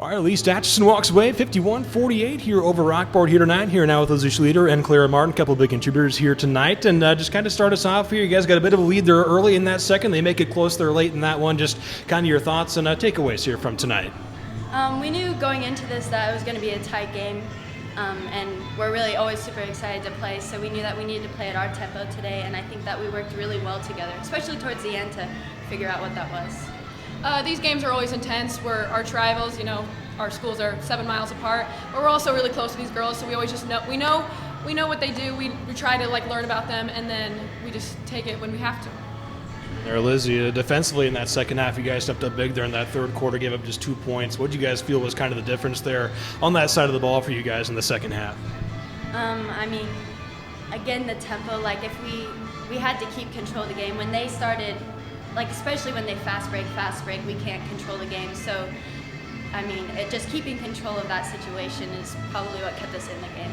All right, at least Atchison walks away 51-48 here over Rockport here tonight. Here now with Lizzie Schlueter and Clara Martin, a couple of big contributors here tonight. And just kind of start us off here. You guys got a bit of a lead there early in that second. They make it close there late in that one. Just kind of your thoughts and takeaways here from tonight. We knew going into this that it was going to be a tight game. And we're really always super excited to play, so we knew that we needed to play at our tempo today, and I think that we worked really well together, especially towards the end to figure out what that was. These games are always intense. We're arch rivals, you know, our schools are 7 miles apart, but we're also really close to these girls, so we always just know, we know what they do. We try to learn about them, and then we just take it when we have to. There, Lizzie, defensively in that second half, you guys stepped up big there in that third quarter, gave up just 2 points. What did you guys feel was kind of the difference there on that side of the ball for you guys in the second half? I mean, again, the tempo, if we had to keep control of the game. When they started, especially when they fast break, we can't control the game. So, I mean, just keeping control of that situation is probably what kept us in the game.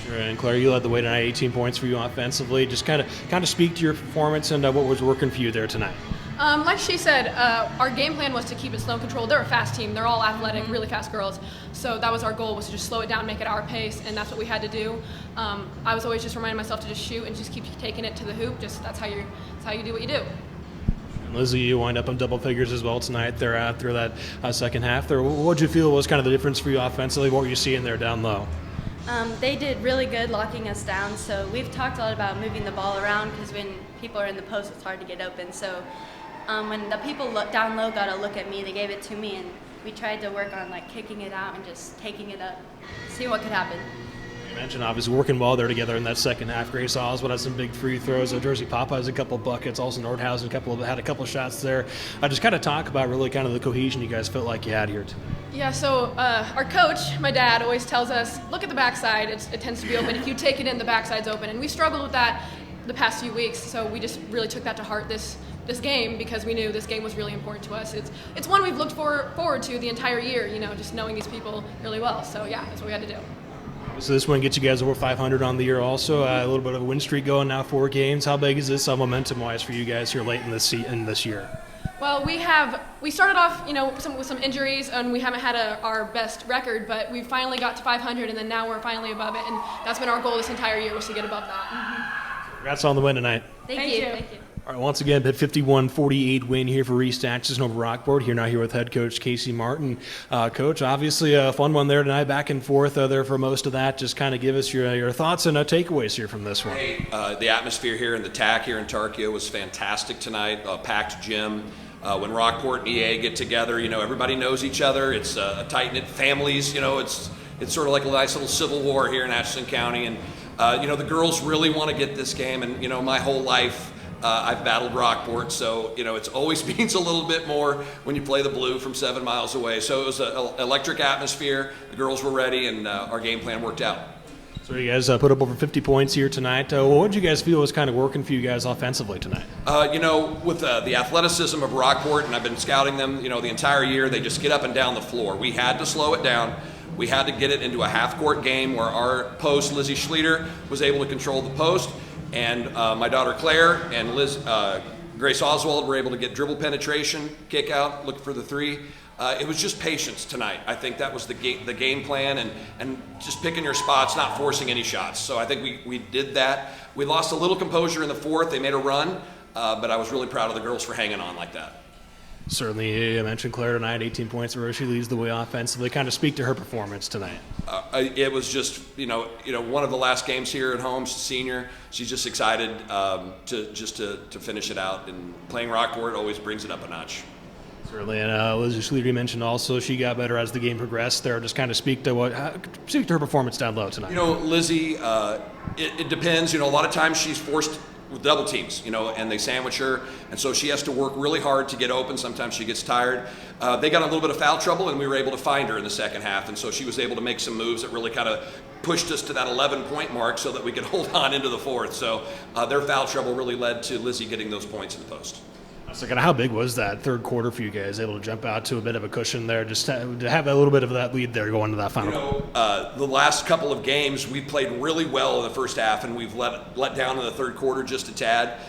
Sure, and Claire, you led the way tonight, 18 points for you offensively. Just kind of speak to your performance and what was working for you there tonight. Like she said, our game plan was to keep it slow and controlled. They're a fast team. They're all athletic, really fast girls. So that was our goal, was to just slow it down, make it our pace, and that's what we had to do. I was always just reminding myself to just shoot and just keep taking it to the hoop. That's how you do what you do. And Lizzie, you wind up in double figures as well tonight there after that second half there. What did you feel was kind of the difference for you offensively? What were you seeing there down low? They did really good locking us down, so we've talked a lot about moving the ball around because when people are in the post, it's hard to get open. So when the people down low got a look at me, they gave it to me, and we tried to work on kicking it out and just taking it up, see what could happen. You mentioned obviously working well there together in that second half. Grace Oswald had some big free throws. Jersey Papa has a couple of buckets. Also Nordhausen had a couple of shots there. Just kind of talk about really kind of the cohesion you guys felt like you had here tonight. Yeah, so our coach, my dad, always tells us, look at the backside. It tends to be open. If you take it in, the backside's open. And we struggled with that the past few weeks, so we just really took that to heart this game because we knew this game was really important to us. It's one we've looked forward to the entire year, just knowing these people really well. So, yeah, that's what we had to do. So this one gets you guys over 500 on the year also. A little bit of a win streak going now, 4 games. How big is this momentum-wise for you guys here late in this year? Well, we started off, with some injuries, and we haven't had our best record, but we finally got to 500, and then now we're finally above it, and that's been our goal this entire year, was to get above that. Mm-hmm. Congrats on the win tonight. Thank you. All right, once again, a 51-48 win here for East Atchison over Rockport. Here now here with head coach Casey Martin. Coach, obviously a fun one there tonight, back and forth there for most of that. Just kind of give us your thoughts and takeaways here from this one. Hey, the atmosphere here and the TAC here in Tarkio was fantastic tonight. Packed gym. When Rockport and EA get together, everybody knows each other. It's a tight-knit families. It's sort of like a nice little civil war here in Atchison County. And, the girls really want to get this game. And, my whole life, I've battled Rockport, so it always means a little bit more when you play the blue from 7 miles away. So it was an electric atmosphere. The girls were ready, and our game plan worked out. So you guys put up over 50 points here tonight. What did you guys feel was kind of working for you guys offensively tonight? With the athleticism of Rockport, and I've been scouting them, the entire year, they just get up and down the floor. We had to slow it down. We had to get it into a half-court game where our post, Lizzie Schlueter, was able to control the post. And my daughter Claire and Grace Oswald were able to get dribble penetration, kick out, look for the three. It was just patience tonight. I think that was the game plan and just picking your spots, not forcing any shots. So I think we did that. We lost a little composure in the fourth. They made a run, but I was really proud of the girls for hanging on like that. Certainly, you mentioned Claire tonight, 18 points where she leads the way offensively. Kind of speak to her performance tonight. It was just, one of the last games here at home. She's a senior. She's just excited to finish it out. And playing Rockport always brings it up a notch. Certainly, and Lizzie Schlueter mentioned also she got better as the game progressed there. Just kind of speak to her performance down low tonight. Lizzie, it depends. A lot of times she's forced with double teams, and they sandwich her, and so she has to work really hard to get open. Sometimes she gets tired. They got a little bit of foul trouble, and we were able to find her in the second half, and so she was able to make some moves that really kind of pushed us to that 11-point mark so that we could hold on into the fourth. So their foul trouble really led to Lizzie getting those points in the post. So kind of how big was that third quarter for you guys, able to jump out to a bit of a cushion there, just to have a little bit of that lead there going to that final? The last couple of games we played really well in the first half, and we've let down in the third quarter just a tad.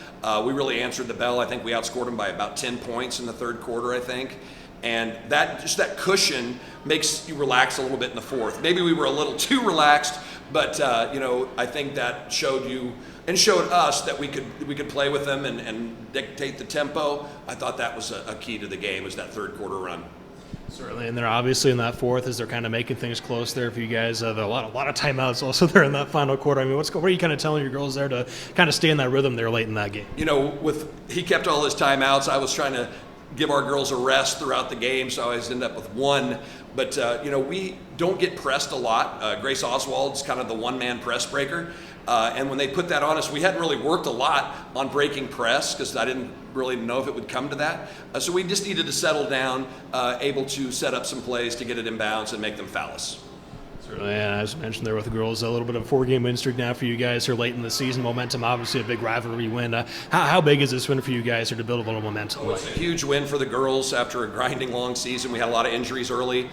We really answered the bell. I think we outscored them by about 10 points in the third quarter, I think. And that cushion makes you relax a little bit in the fourth. Maybe we were a little too relaxed, but I think that showed you and showed us that we could play with them and dictate the tempo. I thought that was a key to the game, was that third quarter run. Certainly, and they're obviously in that fourth as they're kind of making things close there for you guys. There are a lot of timeouts also there in that final quarter. I mean, what are you kind of telling your girls there to kind of stay in that rhythm there late in that game? He kept all his timeouts. I was trying to give our girls a rest throughout the game, so I always end up with one. But, we don't get pressed a lot. Grace Oswald's kind of the one-man press breaker. And when they put that on us, we hadn't really worked a lot on breaking press because I didn't really know if it would come to that. So we just needed to settle down, able to set up some plays to get it in bounds and make them foul us. Certainly, and as mentioned there with the girls, a little bit of a 4-game win streak now for you guys here late in the season. Momentum, obviously a big rivalry win. How big is this win for you guys here to build a little momentum? It's a huge win for the girls after a grinding long season. We had a lot of injuries early.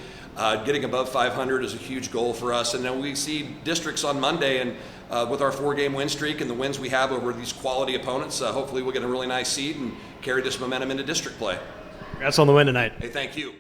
Getting above 500 is a huge goal for us. And then we see districts on Monday, and with our 4-game win streak and the wins we have over these quality opponents, hopefully we'll get a really nice seed and carry this momentum into district play. Congrats on the win tonight. Hey, thank you.